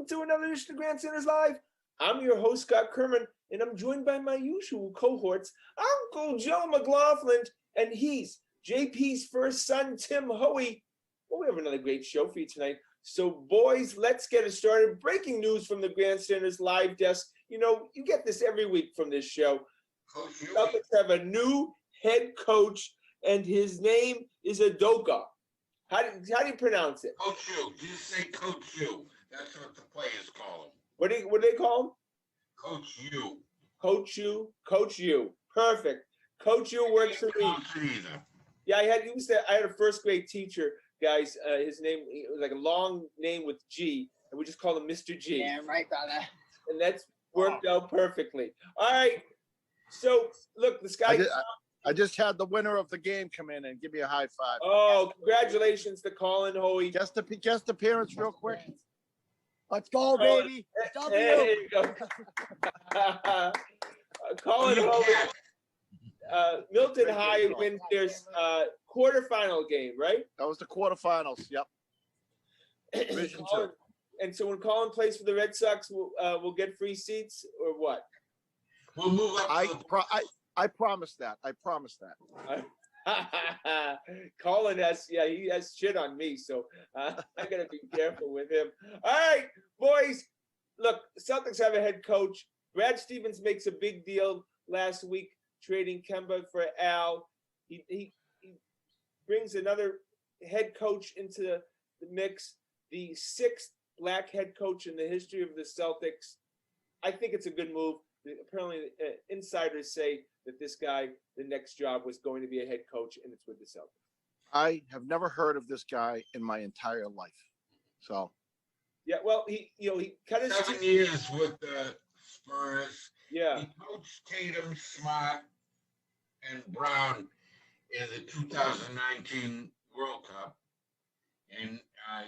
welcome to another edition of Grandstanders Live. I'm your host, Scott Kerman, and I'm joined by my usual cohorts, Uncle Joe McLaughlin, and he's JP's first son, Tim Hoey. Well, we have another great show for you tonight. So, boys, let's get it started. Breaking news from the Grandstanders Live desk. You know, you get this every week from this show. Celtics have a new head coach, and his name is Adoka. How do you pronounce it? Coach U. You say Coach U. That's what the players call him. What do they call him? Coach U. Coach U. Coach U. Perfect. Coach U works for me. Yeah, I had a first grade teacher, guys. His name was like a long name with G, and we just called him Mr. G. Yeah, right, brother. And that's worked out perfectly. All right. So look, this guy. I just had the winner of the game come in and give me a high five. Oh, congratulations to Colin Hoey. Just appearance real quick. Let's go, baby. There you go. Colin Hoey. Milton High wins their quarterfinal game, right? That was the quarterfinals. Yep. Division 2. And so when Colin plays for the Red Sox, we'll get free seats or what? We'll move up. I promise that. I promise that. Colin he has shit on me, so I gotta be careful with him. All right, boys. Look, Celtics have a head coach. Brad Stevens makes a big deal last week, trading Kemba for Al. He brings another head coach into the mix, the 6th black head coach in the history of the Celtics. I think it's a good move. Apparently, insiders say that this guy, the next job was going to be a head coach, and it's with the Celtics. I have never heard of this guy in my entire life. So, yeah, well, he cut his 7 years with the Spurs. Yeah, he coached Tatum, Smart, and Brown in the 2019 World Cup, and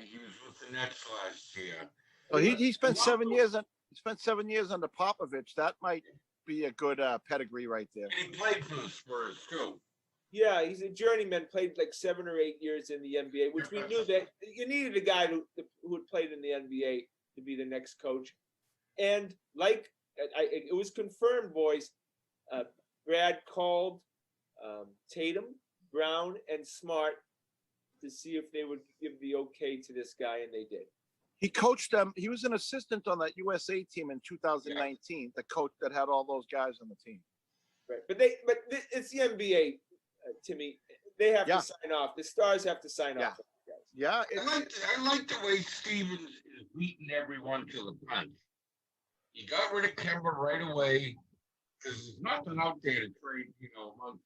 he was with the Nets last year. So he spent 7 years. He spent 7 years under Popovich. That might be a good pedigree right there. And he played for the Spurs too. Yeah, he's a journeyman. Played like 7 or 8 years in the NBA, which we knew that you needed a guy who had played in the NBA to be the next coach. And like it was confirmed, boys. Brad called Tatum, Brown, and Smart to see if they would give the okay to this guy, and they did. He coached them. He was an assistant on that USA team in 2019. The coach that had all those guys on the team. Right, but it's the NBA, Timmy. They have to sign off. The stars have to sign off. Yeah, I like the way Stevens is beating everyone to the punch. He got rid of Kemba right away because there's nothing out there to trade, amongst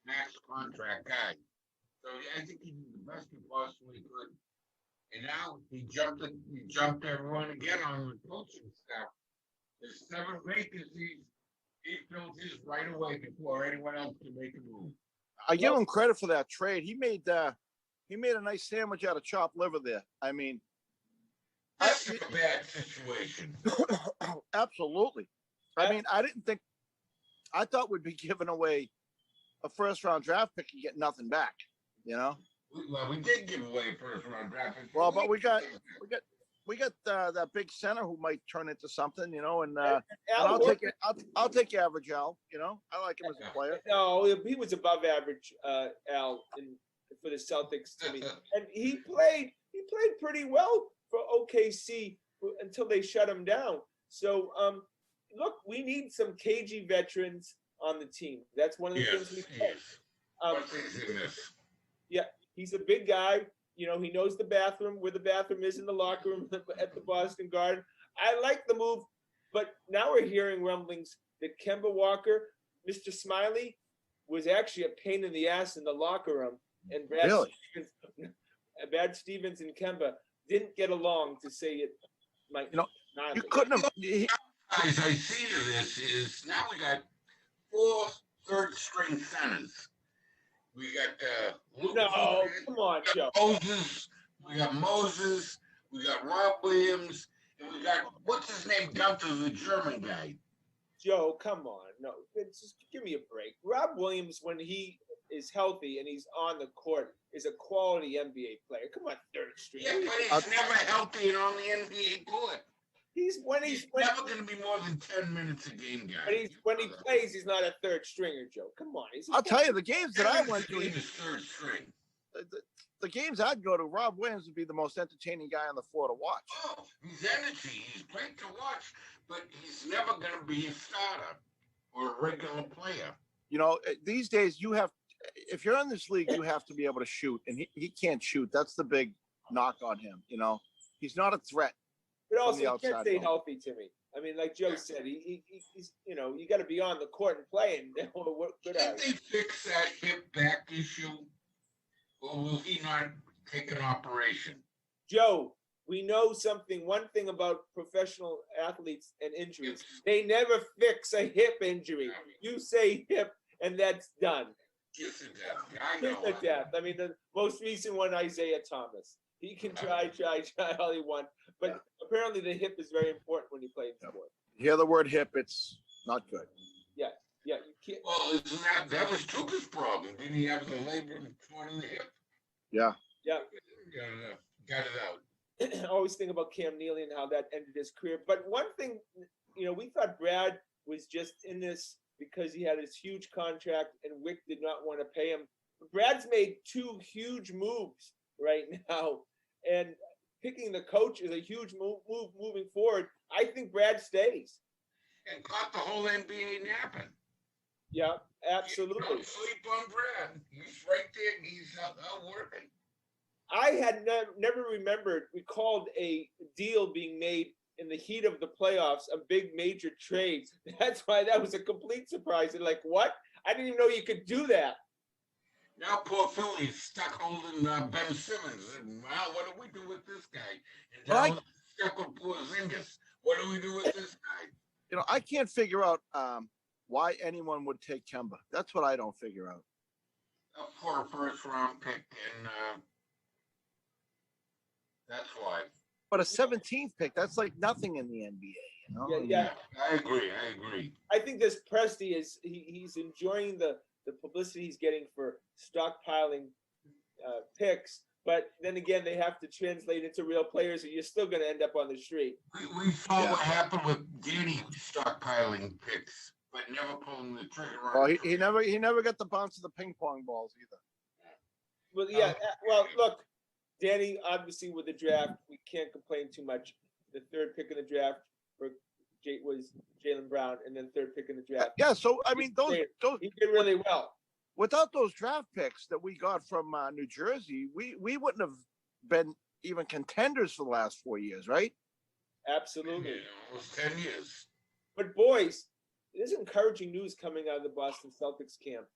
max contract guys. So I think he did the best he possibly could. And now he jumped everyone again on the coaching staff. There's 7 vacancies. He filled his right away before anyone else could make a move. I give him credit for that trade. He made a nice sandwich out of chopped liver there. I mean, that's a bad situation. Absolutely. I mean, I thought we'd be giving away a first-round draft pick and get nothing back. Well, we did give away a first-round draft pick. Well, but we got that big center who might turn into something, and I'll take it. I'll take average Al. I like him as a player. No, he was above average, Al, for the Celtics to me, and he played pretty well for OKC until they shut him down. So, look, we need some cagey veterans on the team. That's one of the things we play. Yeah, he's a big guy. He knows the bathroom, where the bathroom is in the locker room at the Boston Garden. I like the move, but now we're hearing rumblings that Kemba Walker, Mr. Smiley, was actually a pain in the ass in the locker room. And Brad Stevens and Kemba didn't get along, to say it. You couldn't have. As I see to this is now we got 4 third-string centers. We got come on, Joe. We got Moses. We got Rob Williams, and we got what's his name, Gunther, the German guy. Joe, come on, no, just give me a break. Rob Williams, when he is healthy and he's on the court, is a quality NBA player. Come on, third string. Yeah, but he's never healthy and on the NBA court. when He's he's when, never going to be more than 10 minutes a game, guy. when he plays, he's not a third stringer, Joe. Come on, I'll tell you, the games that I went to, He was third string. the games I'd go to, Rob Williams would be the most entertaining guy on the floor to watch. Oh, he's energy. He's great to watch, but he's never going to be a starter or a regular player. You know, these days if you're in this league, you have to be able to shoot, and he can't shoot. That's the big knock on him. You know, he's not a threat. But also, he can't stay healthy, Timmy. I mean, like Joe said, he's you got to be on the court and playing. Can't they fix that hip back issue, or will he not take an operation? Joe, we know something. One thing about professional athletes and injuries, they never fix a hip injury. You say hip, and that's done. Kiss of death. I know. Kiss of death. I mean, the most recent one, Isaiah Thomas. He can try all he wants, but apparently the hip is very important when you play in sport. You hear the word hip, it's not good. Yeah, you can't. Well, isn't that was Tuca's problem? Didn't he have the labor torn in the hip? Yeah. Got it out. I always think about Cam Neely and how that ended his career. But one thing, we thought Brad was just in this because he had his huge contract and Wick did not want to pay him. Brad's made two huge moves right now, and picking the coach is a huge move moving forward. I think Brad stays. And caught the whole NBA napping. Yeah, absolutely. Don't sleep on Brad. He's right there. He's out working. I had never recalled a deal being made in the heat of the playoffs, a big major trade. That's why that was a complete surprise. And like, what? I didn't even know you could do that. Now poor Philly's stuck holding Ben Simmons. And wow, what do we do with this guy? And now stuck with Porzingis. What do we do with this guy? I can't figure out why anyone would take Kemba. That's what I don't figure out. For a first-round pick, and that's why. But a 17th pick, that's like nothing in the NBA. Yeah. I agree. I think this Presti he's enjoying the publicity he's getting for stockpiling picks, but then again, they have to translate into real players, and you're still going to end up on the street. We saw what happened with Danny stockpiling picks, but never pulling the trigger. Well, he never got the bounce of the ping pong balls either. Well, yeah. Well, look, Danny, obviously with the draft, we can't complain too much. The third pick in the draft was Jaylen Brown, and then third pick in the draft. Yeah, so I mean, those he did really well. Without those draft picks that we got from New Jersey, we wouldn't have been even contenders for the last 4 years, right? Absolutely. Yeah, almost 10 years. But boys, there's encouraging news coming out of the Boston Celtics camp.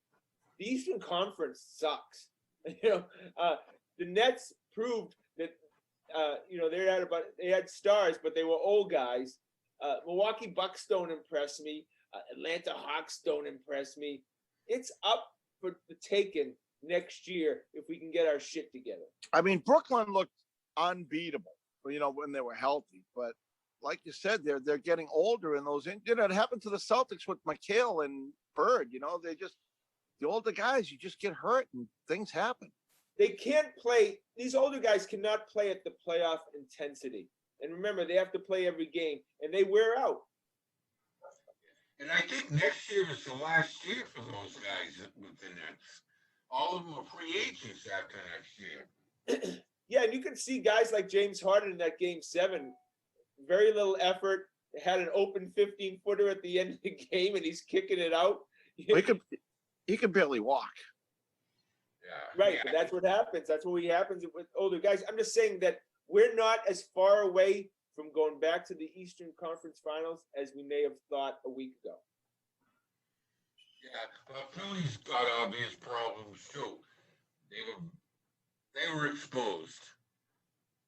The Eastern Conference sucks. The Nets proved that they had stars, but they were old guys. Milwaukee Bucks don't impress me. Atlanta Hawks don't impress me. It's up for the taking next year if we can get our shit together. I mean, Brooklyn looked unbeatable, when they were healthy. But like you said, they're getting older, and it happened to the Celtics with McHale and Bird. The older guys, you just get hurt and things happen. They can't play. These older guys cannot play at the playoff intensity. And remember, they have to play every game, and they wear out. And I think next year is the last year for those guys with the Nets. All of them are free agents after next year. Yeah, and you can see guys like James Harden in that Game 7. Very little effort. They had an open 15-footer at the end of the game, and he's kicking it out. He could barely walk. Yeah, right, but that's what happens. That's what happens with older guys. I'm just saying that we're not as far away from going back to the Eastern Conference Finals as we may have thought a week ago. Yeah, well, Philly's got obvious problems too. They were exposed.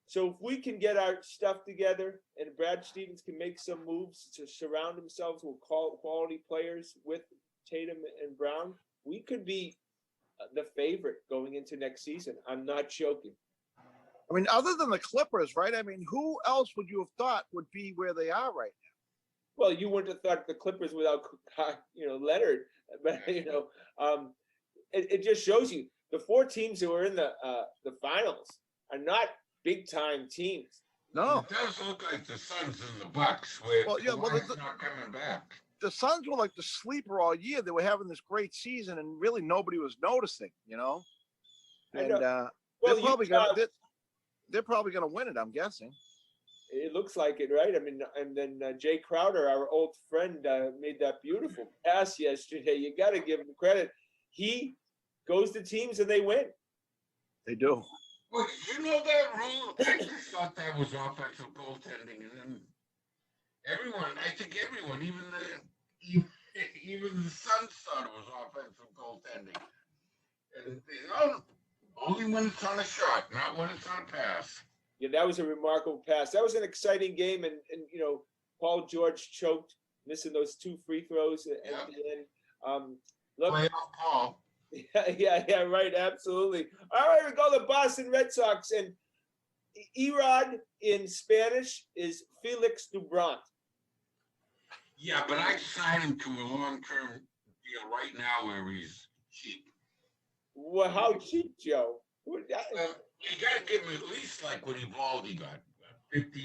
So if we can get our stuff together and Brad Stevens can make some moves to surround himself with quality players with Tatum and Brown, we could be the favorite going into next season. I'm not joking. I mean, other than the Clippers, right? I mean, who else would you have thought would be where they are right now? Well, you wouldn't have thought the Clippers without, Leonard, but it just shows you the four teams who are in the finals are not big time teams. No. It does look like the Suns and the Bucks, where Well, yeah. Well, Kawhi's not coming back. the Suns were like the sleeper all year. They were having this great season, and really nobody was noticing. I And know. they're Well, probably gonna they're probably gonna win it. I'm guessing. it looks like it, right? I mean, and then Jay Crowder, our old friend, made that beautiful pass yesterday. You got to give him credit. He goes to teams and they win. They do. Well, you know that rule? I just thought that was offensive goaltending, and then I think everyone, even the Suns thought it was offensive goaltending. And only when it's on a shot, not when it's on a pass. Yeah, that was a remarkable pass. That was an exciting game, and Paul George choked, missing those 2 free throws at the end. Look, Playoff Paul. yeah, right, absolutely. All right, we go to the Boston Red Sox, and Erod in Spanish is Felix Dubrant. Yeah, but I signed him to a long-term deal right now where he's cheap. Well, how cheap, Joe? You got to give him at least like what Evaldi got, 15.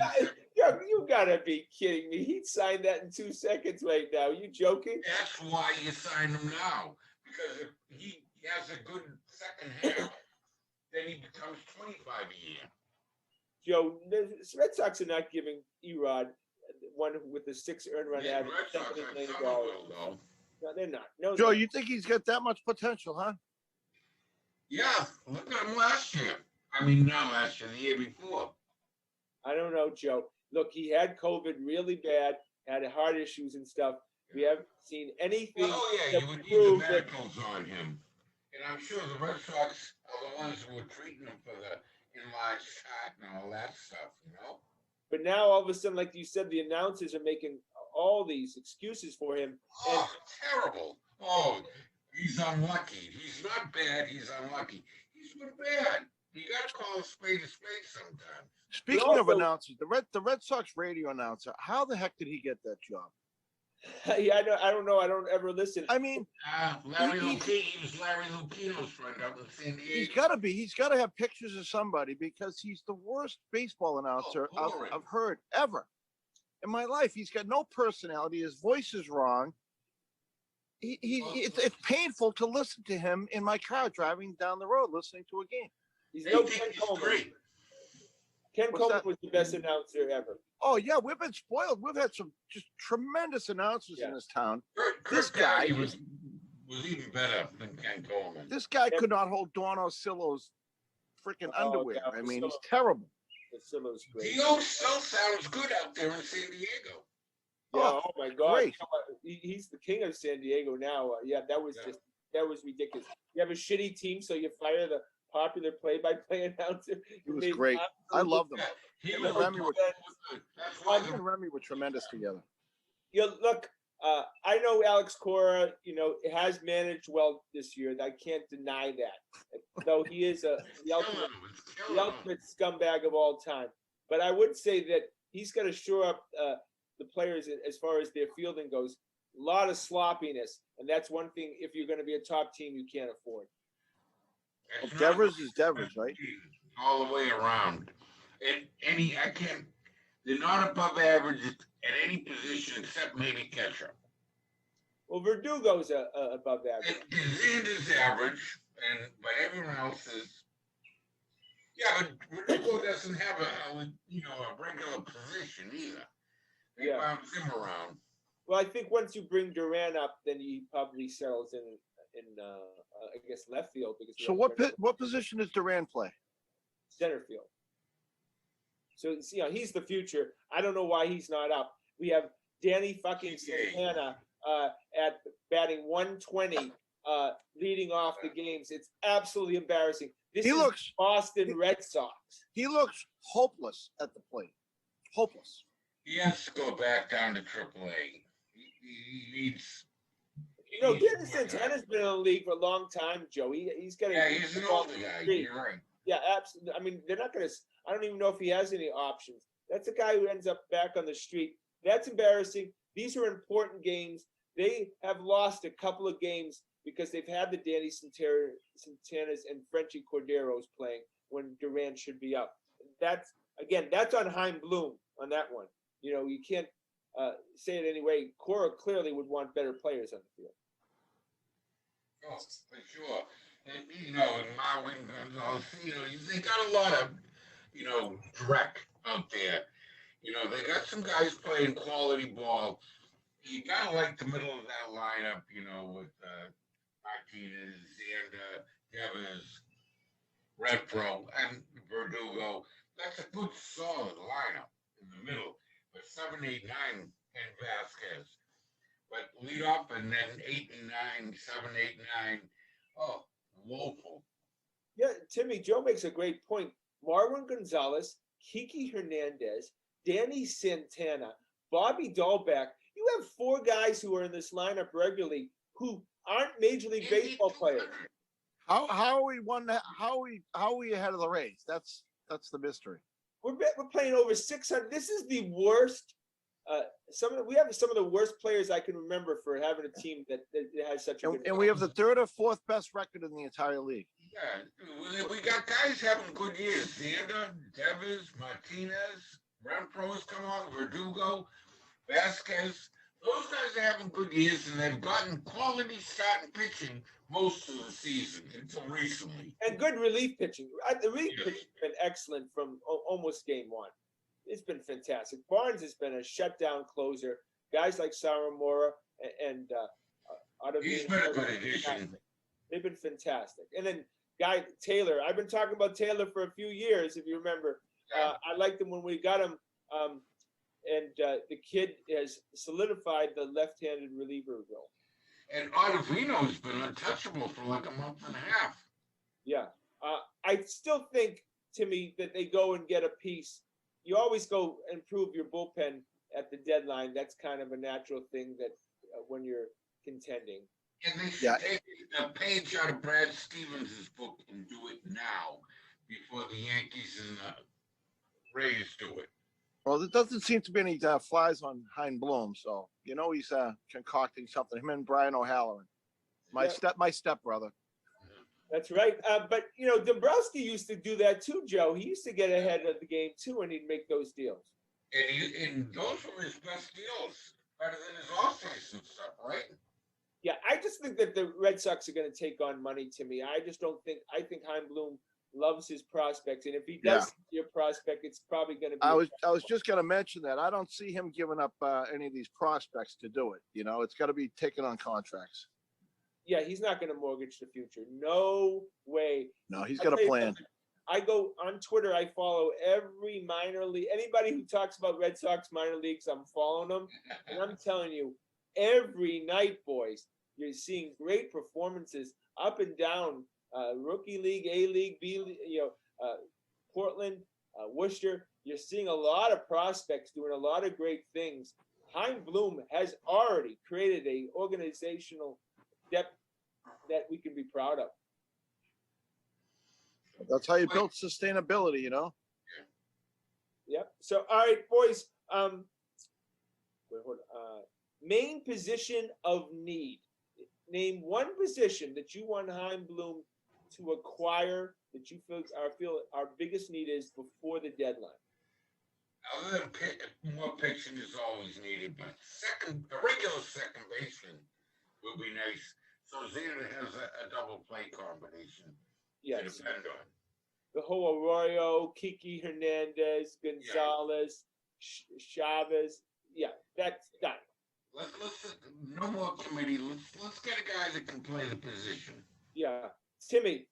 You gotta be kidding me. He'd sign that in 2 seconds right now. You joking? That's why you sign him now, because if he has a good second half, then he becomes 25 a year. Joe, the Red Sox are not giving Erod one with the 6 earned run average. Red Sox, $78 million. some will, though. No, they're not. No, Joe, you think he's got that much potential, huh? Yeah, look at him last year. I mean, not last year, the year before. I don't know, Joe. Look, he had COVID really bad, had heart issues and stuff. We haven't seen anything. Well, yeah, you would need the medicals on him. And I'm sure the Red Sox are the ones who were treating him for the enlarged heart and all that stuff. But now, all of a sudden, like you said, the announcers are making all these excuses for him. Oh, terrible. Oh, he's unlucky. He's not bad. He's unlucky. He's been bad. You got to call a spade sometimes. Speaking of announcers, the Red Sox radio announcer, how the heck did he get that job? Yeah, I don't know. I don't ever listen. I mean, Larry Lucchino, he was Larry Lucchino's friend out in San Diego. He's got to have pictures of somebody, because he's the worst baseball announcer I've heard ever in my life. He's got no personality. His voice is wrong. It's painful to listen to him in my car driving down the road listening to a game. He's no Ken Coleman. Great. Ken Coleman was the best announcer ever. Oh yeah, we've been spoiled. We've had some just tremendous announcers in this town. This guy was even better than Ken Coleman. This guy could not hold Dawn Oscillo's freaking underwear. I mean, he's terrible. Oscillo's great. Dio still sounds good out there in San Diego. Yeah, oh my God. Great. He's the king of San Diego now. That was ridiculous. You have a shitty team, so you fire the popular play-by-play announcer. He was great. I loved him. Him and Remy were tremendous together. Look, I know Alex Cora, has managed well this year. I can't deny that. Though he is the ultimate scumbag of all time. But I would say that he's got to shore up the players as far as their fielding goes. A lot of sloppiness, and that's one thing. If you're going to be a top team, you can't afford. Well, Devers is Devers, right? All the way around. And they're not above average at any position except maybe catcher. Well, Verdugo's above average. And is average, but everyone else is. Yeah, but Verdugo doesn't have a regular position either. They bounce him around. Well, I think once you bring Duran up, then he probably settles in I guess left field. Because so what position does Duran play? Center field. So he's the future. I don't know why he's not up. We have Danny fucking Santana at batting 120, leading off the games. It's absolutely embarrassing. This is Boston Red Sox. He looks hopeless at the plate. Hopeless. He has to go back down to AAA. He needs. Danny Santana's been in the league for a long time, Joe. He's got. Yeah, he's an older guy. You're right. Yeah, absolutely. I mean, they're not going to. I don't even know if he has any options. That's a guy who ends up back on the street. That's embarrassing. These are important games. They have lost a couple of games because they've had the Danny Santanas and Frenchie Corderos playing when Durant should be up. That's again, that's on Hein Bloom on that one. You can't say it anyway. Cora clearly would want better players on the field. Oh, for sure. And, and Marwin Gonzalez, they got a lot of, direct out there. They got some guys playing quality ball. You gotta like the middle of that lineup, with Martinez, Xander, Devers, Renfro, and Verdugo. That's a good solid lineup in the middle. With 7, 8, 9 and Vasquez. But lead up and then 8 and 9, 7, 8, 9. Oh, woeful. Yeah, Timmy, Joe makes a great point. Marwin Gonzalez, Kiki Hernandez, Danny Santana, Bobby Dahlbeck. You have four guys who are in this lineup regularly who aren't Major League Baseball players. How are we how are we ahead of the race? That's the mystery. We're playing over 600. This is the worst. We have some of the worst players I can remember for having a team that has such a good. And we have the third or fourth best record in the entire league. Yeah, we got guys having good years. Xander, Devers, Martinez, Renfro's come on, Verdugo, Vasquez. Those guys are having good years, and they've gotten quality starting pitching most of the season until recently. And good relief pitching. The relief pitching has been excellent from almost game one. It's been fantastic. Barnes has been a shutdown closer. Guys like Saramura and He's been a good addition. They've been fantastic. And then guy Taylor. I've been talking about Taylor for a few years, if you remember. I liked him when we got him. And the kid has solidified the left-handed reliever role. And Ottavino's been untouchable for like a month and a half. Yeah. I still think, Timmy, that they go and get a piece. You always go and improve your bullpen at the deadline. That's kind of a natural thing that when you're contending. And they should take a page out of Brad Stevens' book and do it now before the Yankees and the Rays do it. Well, there doesn't seem to be any flies on Hein Bloom, so he's concocting something. Him and Brian O'Halloran, my stepbrother. That's right. But Dombrowski used to do that too, Joe. He used to get ahead of the game too, and he'd make those deals. And those were his best deals, better than his off-season stuff, right? Yeah, I just think that the Red Sox are going to take on money, Timmy. I just don't think. I think Hein Bloom loves his prospects, and if he does see a prospect, it's probably going to be. I was just going to mention that I don't see him giving up any of these prospects to do it. It's got to be taken on contracts. Yeah, he's not going to mortgage the future. No way. No, he's got a plan. I go on Twitter. I follow every minor league. Anybody who talks about Red Sox minor leagues, I'm following them, and I'm telling you, every night, boys, you're seeing great performances up and down. Rookie league, A league, B league, Portland, Worcester. You're seeing a lot of prospects doing a lot of great things. Hein Bloom has already created a organizational depth that we can be proud of. That's how you build sustainability, Yep. So, all right, boys. Main position of need. Name one position that you want Hein Bloom to acquire that you feel our biggest need is before the deadline. Other than more pitching is always needed, but a regular second baseman will be nice. So Xander has a double play combination to depend on. The whole Arroyo, Kiki Hernandez, Gonzalez, Chavez. Yeah, that's done. Let's no more committee. Let's get a guy that can play the position. Yeah, Timmy.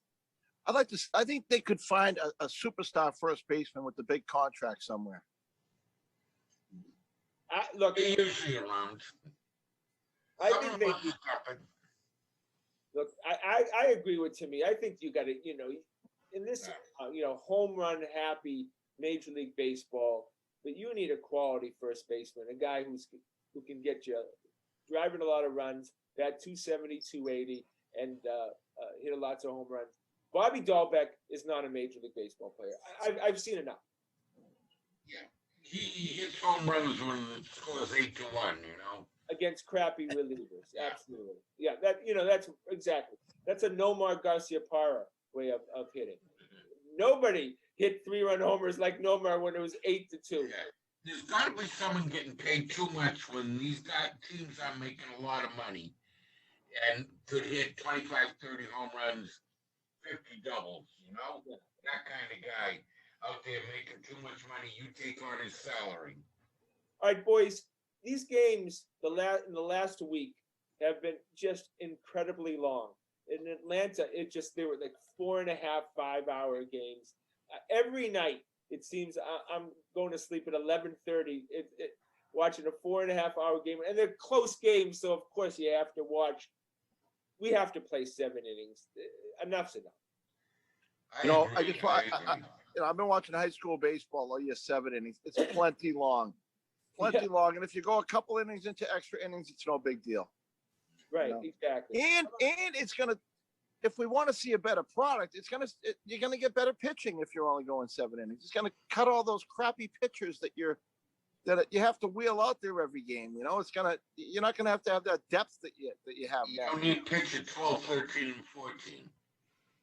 I think they could find a superstar first baseman with the big contract somewhere. Look, they're usually around. I think they. Look, I agree with Timmy. I think you got to, in this, home run happy Major League Baseball, but you need a quality first baseman, a guy who can get you driving a lot of runs, bat 270, 280, and hit lots of home runs. Bobby Dahlbeck is not a Major League Baseball player. I've seen enough. Yeah, he hits home runs when the score is 8-1. Against crappy relievers, absolutely. Yeah, that's exactly. That's a Nomar Garciaparra way of hitting. Nobody hit 3-run homers like Nomar when it was 8-2. Yeah. There's got to be someone getting paid too much when these teams are making a lot of money and could hit 25, 30 home runs, 50 doubles, That kind of guy out there making too much money, you take on his salary. All right, boys, these games in the last week have been just incredibly long. In Atlanta, they were like 4.5, 5-hour games. Every night, it seems I'm going to sleep at 11:30, watching a 4.5-hour game, and they're close games, so of course you have to watch. We have to play 7 innings. Enough's enough. I've been watching high school baseball all year, 7 innings. It's plenty long, long. And if you go a couple innings into extra innings, it's no big deal. Right, exactly. And it's gonna, if we want to see a better product, you're gonna get better pitching if you're only going 7 innings. It's gonna cut all those crappy pitchers that you have to wheel out there every game. You're not gonna have to have that depth that you have You now. don't need pitch at 12, 13, and 14.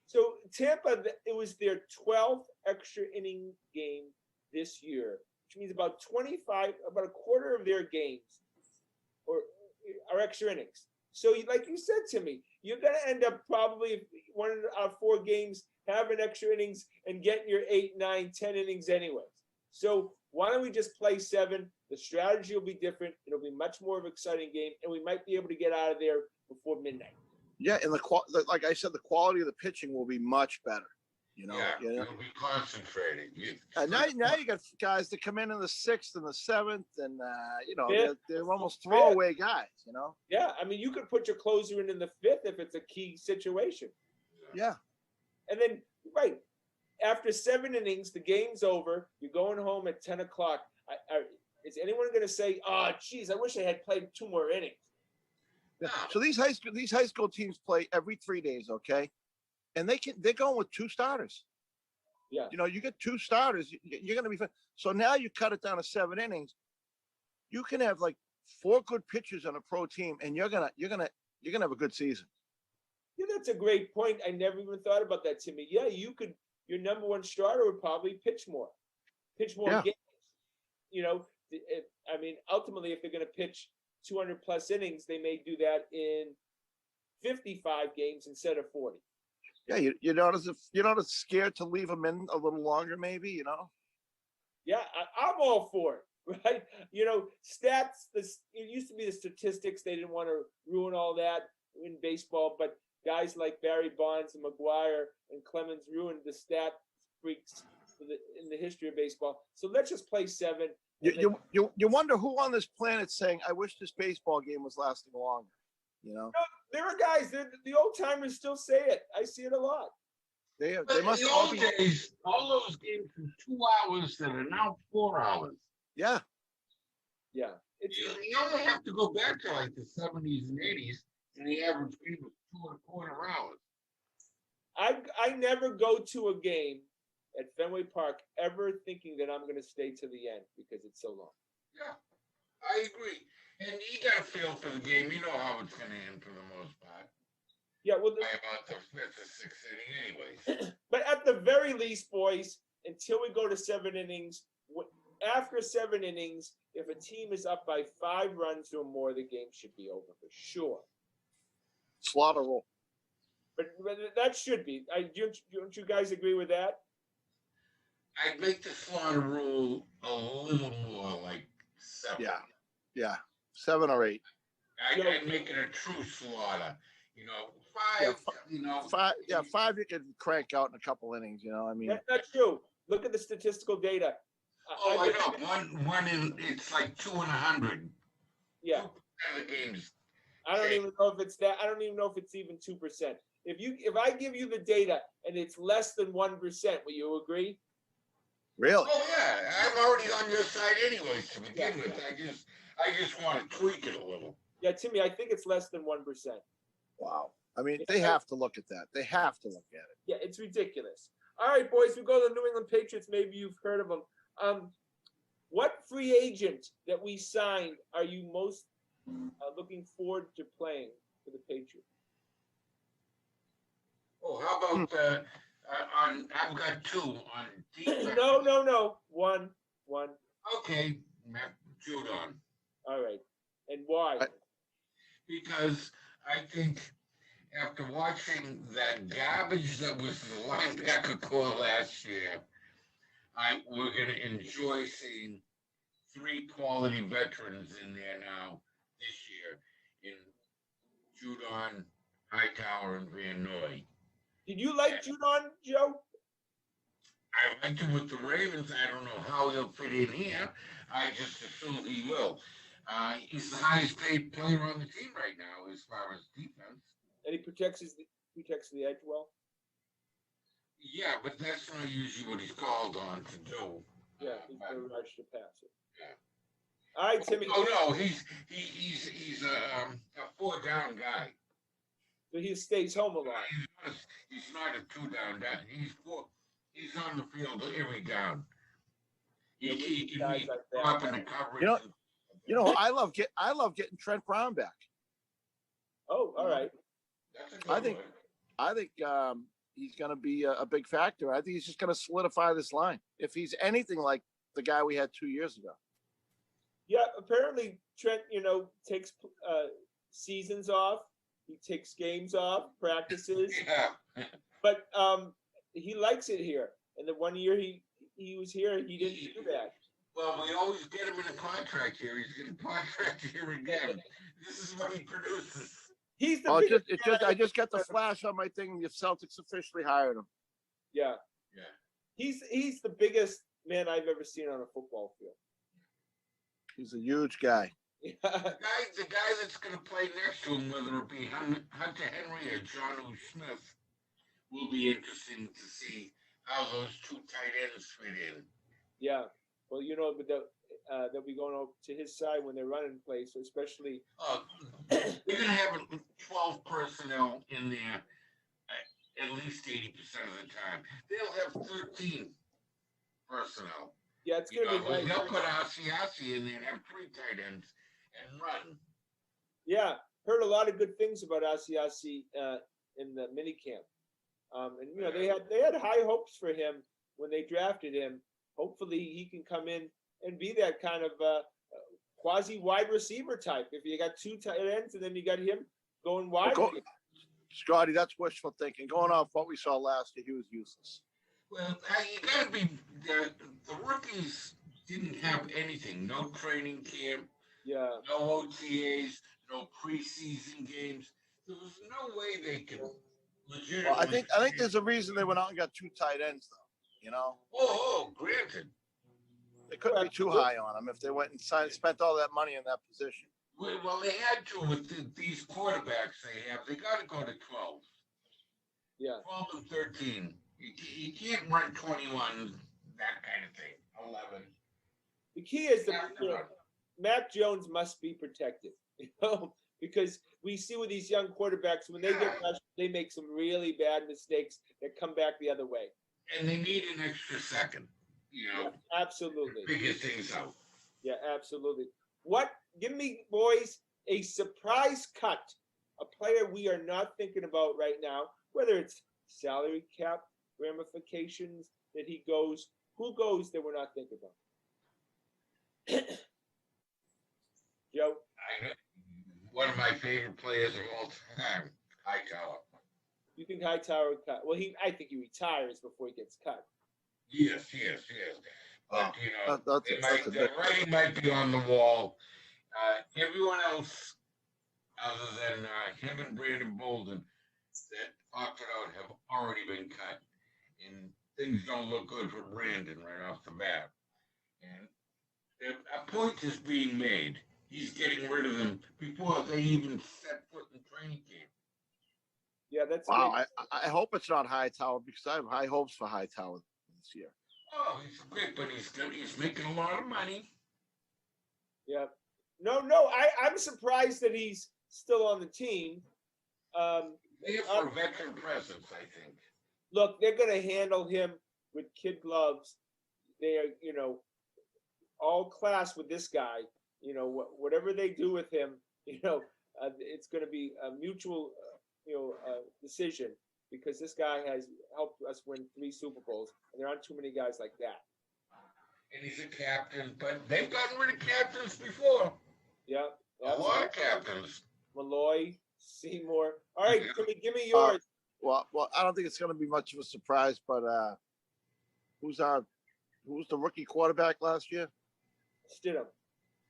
So Tampa, it was their 12th extra inning game this year, which means about a quarter of their games are extra innings. So like you said to me, you're going to end up probably 1 out of 4 games having extra innings and getting your 8, 9, 10 innings anyways. So why don't we just play 7? The strategy will be different. It'll be much more of an exciting game, and we might be able to get out of there before midnight. Yeah, and like I said, the quality of the pitching will be much better. It'll be concentrated. And now you got guys that come in the 6th and the 7th, and they're almost throwaway guys. Yeah, I mean, you could put your closer in the 5th if it's a key situation. Yeah, and then after 7 innings, the game's over. You're going home at 10 o'clock. Is anyone going to say, "Oh, geez, I wish I had played 2 more innings"? Yeah. So these high school teams play every 3 days, okay? And they're going with 2 starters. Yeah. You get 2 starters, you're going to be fine. So now you cut it down to 7 innings. You can have like 4 good pitchers on a pro team, and you're gonna have a good season. Yeah, that's a great point. I never even thought about that, Timmy. Yeah, your number 1 starter would probably pitch more games. Ultimately, if they're going to pitch 200 plus innings, they may do that in 55 games instead of 40. Yeah, you're not as scared to leave them in a little longer, maybe, Yeah, I'm all for it, right? Stats, it used to be the statistics. They didn't want to ruin all that in baseball, but guys like Barry Bonds and McGuire and Clemens ruined the stat freaks in the history of baseball. So let's just play 7. You wonder who on this planet saying, "I wish this baseball game was lasting longer." No, there are guys. The old timers still say it. I see it a lot. They But must in the all old be. days, all those games were 2 hours that are now 4 hours. Yeah. Yeah. You only have to go back to like the 70s and 80s, and the average game was 2.25 hours. I never go to a game at Fenway Park ever thinking that I'm going to stay to the end because it's so long. Yeah, I agree. And you got a feel for the game. You know how it's going to end for the most part. Yeah, well, By about the 5th or 6th inning anyways. but at the very least, boys, until we go to 7 innings, after 7 innings, if a team is up by 5 runs or more, the game should be over for sure. Slaughter rule. But that should be. Don't you guys agree with that? I'd make the slaughter rule a little more like 7. Yeah, 7 or 8. I'd make it a true slaughter. 5. 5. Yeah, 5 you could crank out in a couple innings. That's not true. Look at the statistical data. I know. One in it's like 2 in 100. Yeah. 2% of the games. I don't even know if it's that. I don't even know if it's even 2%. If I give you the data and it's less than 1%, will you agree? Really? Oh yeah, I'm already on your side anyway to begin with. I just want to tweak it a little. Yeah, Timmy, I think it's less than 1%. Wow. I mean, they have to look at that. They have to look at it. Yeah, it's ridiculous. All right, boys, we go to the New England Patriots. Maybe you've heard of them. What free agent that we signed are you most looking forward to playing for the Patriots? Oh, how about I've got two on defense. No. One. Okay, Matt Judon. All right. And why? Because I think after watching that garbage that was the linebacker core last year, we're going to enjoy seeing three quality veterans in there now this year in Judon, Hightower, and Van Noy. Did you like Judon, Joe? I liked him with the Ravens. I don't know how he'll fit in here. I just assume he will. He's the highest paid player on the team right now as far as defense. And he protects the edge well. Yeah, but that's not usually what he's called on to do. Yeah, he's going to rush the passer. Yeah. All right, Timmy. Oh no, he's a 4-down guy. So he stays home a lot. He's not a 2-down guy. He's on the field every down. He can be up in the coverage. I love getting Trent Brown back. Oh, all right. I think he's going to be a big factor. I think he's just going to solidify this line if he's anything like the guy we had 2 years ago. Yeah, apparently Trent, takes seasons off. He takes games off, practices. Yeah. But he likes it here. And the 1 year he was here, he didn't do that. Well, we always get him in a contract here. He's getting a contract here again. This is what he produces. He's the I just got the flash on my thing. The Celtics officially hired him. Yeah. Yeah. He's the biggest man I've ever seen on a football field. He's a huge guy. The guy that's going to play next to him, whether it be Hunter Henry or John O. Smith, will be interesting to see how those two tight ends fit in. Yeah. Well, but they'll be going over to his side when they're running plays, so especially. They're going to have 12 personnel in there at least 80% of the time. They'll have 13 personnel. Yeah, it's going to be nice. They'll put Asiasi in there and have 3 tight ends and run. Yeah, heard a lot of good things about Asiasi in the minicamp. And they had high hopes for him when they drafted him. Hopefully he can come in and be that kind of quasi wide receiver type. If you got 2 tight ends and then you got him going wide. Scotty, that's wishful thinking. Going off what we saw last year, he was useless. Well, you got to be the rookies didn't have anything. No training camp. Yeah. No OTAs. No preseason games. There was no way they could legitimately. Well, I think there's a reason they went out and got 2 tight ends, though. Oh, granted. They couldn't be too high on him if they went and spent all that money in that position. Well, they had to with these quarterbacks they have. They got to go to 12. Yeah. 12 and 13. You can't run 21, that kind of thing. 11. The key is Mac Jones must be protected, because we see with these young quarterbacks, when they get rushed, they make some really bad mistakes that come back the other way. And they need an extra second, Yeah, absolutely. figure things out. Yeah, absolutely. Give me, boys, a surprise cut, a player we are not thinking about right now, whether it's salary cap ramifications that he goes, who goes that we're not thinking about? Joe? One of my favorite players of all time, Hightower. You think Hightower cut? Well, I think he retires before he gets cut. Yes. But, the writing might be on the wall. Everyone else, other than him and Brandon Bolden, that opted out have already been cut. And things don't look good for Brandon right off the bat. And a point is being made. He's getting rid of them before they even set foot in training camp. Yeah, that's wow. I hope it's not Hightower, because I have high hopes for Hightower this year. Oh, he's great, but he's making a lot of money. Yeah. No, I'm surprised that he's still on the team. Maybe for a veteran presence, I think. Look, they're going to handle him with kid gloves. They are, all class with this guy. Whatever they do with him, it's going to be a mutual, decision. because this guy has helped us win 3 Super Bowls, and there aren't too many guys like that. And he's a captain, but they've gotten rid of captains before. Yeah, A lot of captains. Malloy, Seymour. All right, Timmy, give me Uh, yours. Well, I don't think it's going to be much of a surprise, but who's the rookie quarterback last year? Stidham.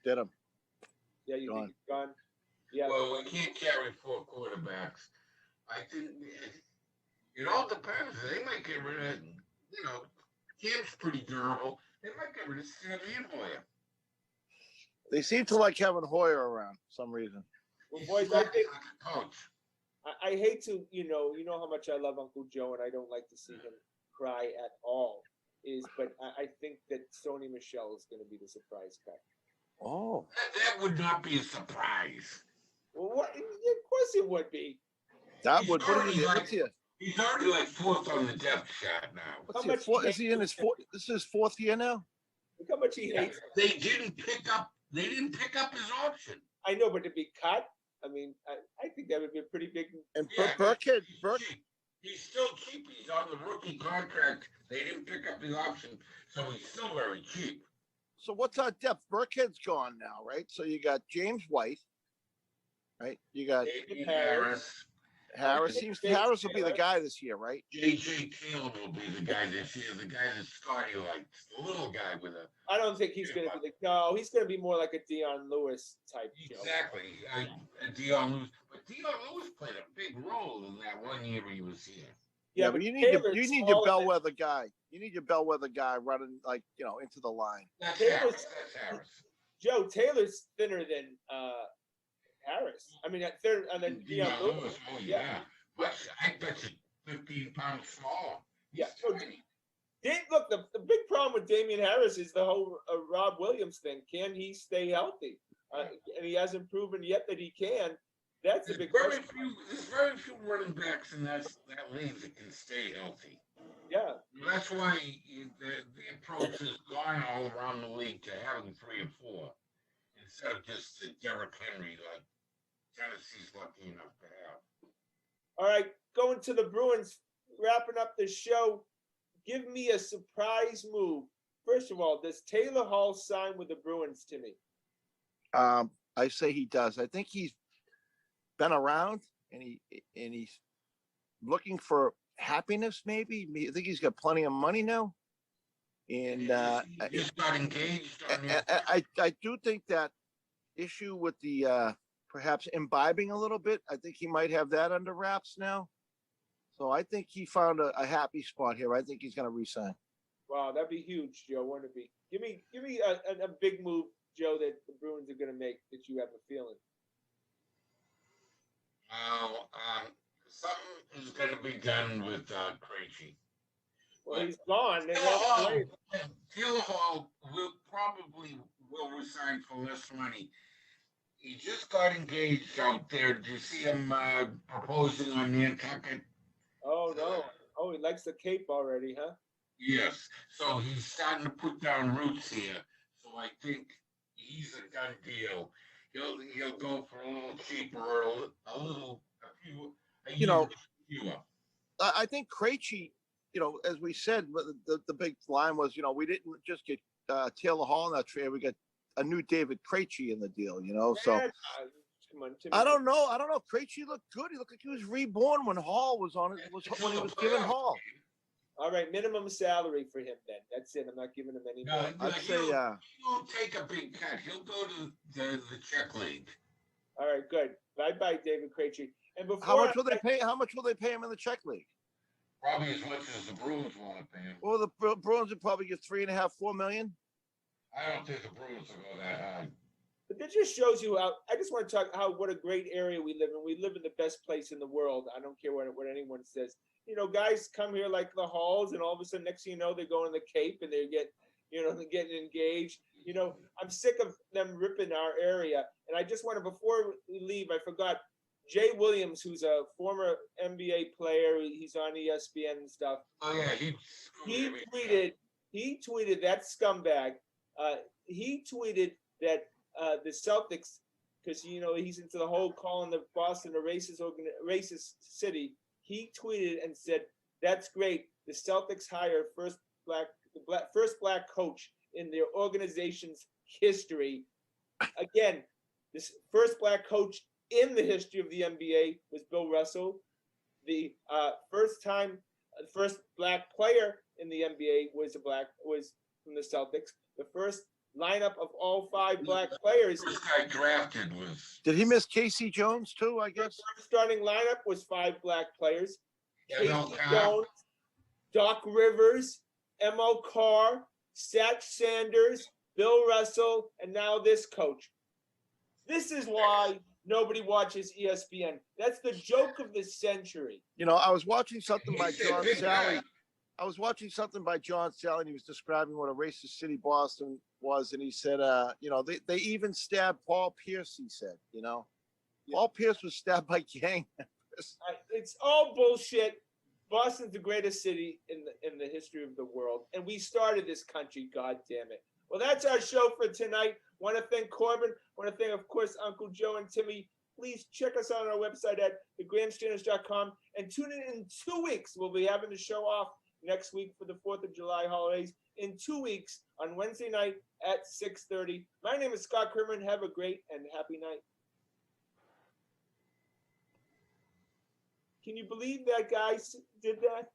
Stidham. Yeah, you Gone. think he's gone? Yeah. Well, we can't carry 4 quarterbacks. I think it all depends. They might get rid of, Cam's pretty durable. They might get rid of Stanley and Hoyer. They seem to like having Hoyer around for some reason. Well, He's boys, I like think a coach. I hate to, you know how much I love Uncle Joe, and I don't like to see him cry at all. But I think that Sony Michel is going to be the surprise cut. Oh, That would not be a surprise. Well, what? Of course it would be. that He's would. What already is he? like- What's he? He's already like 4th on the depth chart now. What's How he? much Four, he is he in his hates fourth? This is his 4th year now. Look how much he hates him. They didn't pick up. They didn't pick up his option. I know, but to be cut, I mean, I think that would be a pretty big. And Yeah, Burkhead, He's still cheap. He's on the rookie contract. They didn't pick up the option, so he's still very cheap. So what's our depth? Burkhead's gone now, right? So you got James White, right? You got J.J. Harris. Harris. Harris will be the guy this year, right? J.J. Taylor will be the guy this year. The guy that Scotty likes. The little guy with a. I don't think he's going to be no. He's going to be more like a Dion Lewis type. Exactly. Dion Lewis. But Dion Lewis played a big role in that 1 year he was here. Yeah, but you need your bellwether guy. You need your bellwether guy running into the line. That's Taylor's- Harris. That's Harris. Joe Taylor's thinner than Harris. I mean, third, and then Dion Lewis. Oh, yeah. But I bet you 15 pounds smaller. Yeah. He's So, tiny. look, the big problem with Damian Harris is the whole Rob Williams thing. Can he stay healthy? And he hasn't proven yet that he can. That's the big question. There's very few running backs in that league that can stay healthy. Yeah. That's why the approach has gone all around the league to having 3 or 4 instead of just the Derrick Henry like Tennessee's lucky enough to have. All right, going to the Bruins, wrapping up the show. Give me a surprise move. First of all, does Taylor Hall sign with the Bruins, Timmy? I say he does. I think he's been around and he's looking for happiness. Maybe I think he's got plenty of money now, and He just got engaged. I do think that issue with the perhaps imbibing a little bit. I think he might have that under wraps now. So I think he found a happy spot here. I think he's going to resign. Wow, that'd be huge, Joe. Wouldn't it be? Give me a big move, Joe, that the Bruins are going to make that you have a feeling. Something is going to be done with Krejci. Well, he's gone. Taylor Hall will probably resign for less money. He just got engaged out there. Did you see him proposing on Nantucket? Oh, no. Oh, he likes the Cape already, huh? Yes. So he's starting to put down roots here. So I think he's a done deal. He'll go for a little cheaper, fewer. I think Krejci, as we said, the big line was, we didn't just get Taylor Hall in that trade. We got a new David Krejci in the deal, So Come on, Timmy. I don't know. Krejci looked good. He looked like he was reborn when Hall was on it. When he was given Hall. All right, minimum salary for him then. That's it. I'm not giving him any more. I'd say, he won't take a big cut. He'll go to the Czech league. All right, good. Bye, David Krejci. And before how much will they pay? How much will they pay him in the Czech league? Probably as much as the Bruins want to pay him. Well, the Bruins would probably get $3.5–4 million. I don't think the Bruins will go that high. But that just shows you how. I just want to talk what a great area we live in. We live in the best place in the world. I don't care what anyone says. Guys come here like the Halls, and all of a sudden, next thing you know, they're going to the Cape, and they're getting engaged. I'm sick of them ripping our area. And I just want to, before we leave, I forgot Jay Williams, who's a former NBA player. He's on ESPN and stuff. Oh yeah, he tweeted that scumbag. He tweeted that the Celtics, because he's into the whole calling the Boston a racist city. he tweeted and said, "That's great. The Celtics hire first black coach in their organization's history." Again, this first black coach in the history of the NBA was Bill Russell. The first black player in the NBA was from the Celtics. The first lineup of all 5 black players. First guy drafted was. Did he miss Casey Jones too? I The guess. first starting lineup was 5 black players. Casey ML Jones, Doc Rivers, M.O. Carr, Satch Sanders, Bill Russell, and now this coach. This is why nobody watches ESPN. That's the joke of the century. You know, I was watching something by He said John big Sally. guy. I was watching something by John Sally, and he was describing what a racist city Boston was, and he said, you know, they even stabbed Paul Pierce. He said, you know, Paul Pierce was stabbed by gang members. It's all bullshit. Boston's the greatest city in the history of the world, and we started this country. God damn it. Well, that's our show for tonight. Want to thank Corbin. Want to thank, of course, Uncle Joe and Timmy. Please check us out on our website at thegrandstanders.com and tune in 2 weeks. We'll be having the show off next week for the 4th of July holidays. In 2 weeks on Wednesday night at 6:30. My name is Scott Kerman. Have a great and happy night. Can you believe that guy did that?